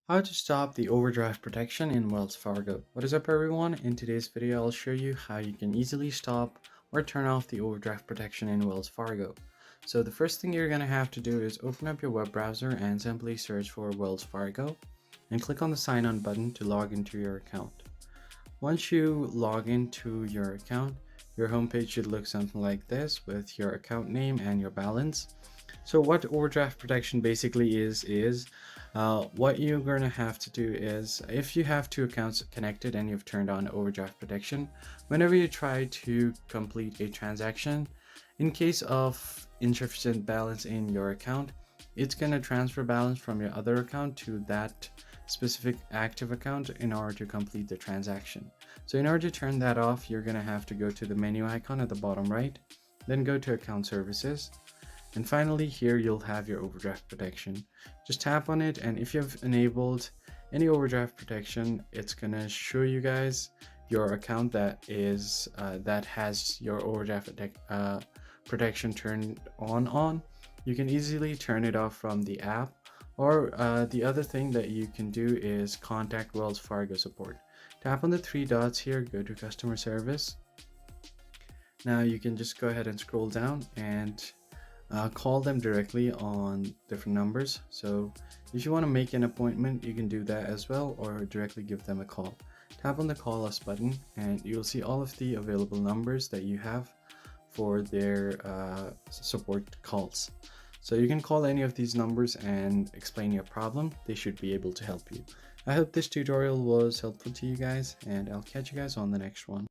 How to stop the overdraft protection in Wells Fargo. What is up everyone? In today's video I'll show you how you can easily stop or turn off the overdraft protection in Wells Fargo. So the first thing you're going to have to do is open up your web browser and simply search for Wells Fargo and click on the sign on button to log into your account. Once you log into your account, your homepage should look something like this with your account name and your balance. So what overdraft protection basically is what you're going to have to do is, if you have two accounts connected and you've turned on overdraft protection, whenever you try to complete a transaction, in case of insufficient balance in your account, it's going to transfer balance from your other account to that specific active account in order to complete the transaction. So in order to turn that off, you're going to have to go to the menu icon at the bottom right, then go to account services, and finally here you'll have your overdraft protection. Just tap on it, and if you've enabled any overdraft protection, it's gonna show you guys your account that has your overdraft protection turned on. You can easily turn it off from the app, or the other thing that you can do is contact Wells Fargo support. Tap on the three dots here, go to customer service. Now you can just go ahead and scroll down and call them directly on different numbers. So if you want to make an appointment, you can do that as well, or directly give them a call. Tap on the call us button and you'll see all of the available numbers that you have for their support calls. So you can call any of these numbers and explain your problem. They should be able to help you. I hope this tutorial was helpful to you guys, and I'll catch you guys on the next one.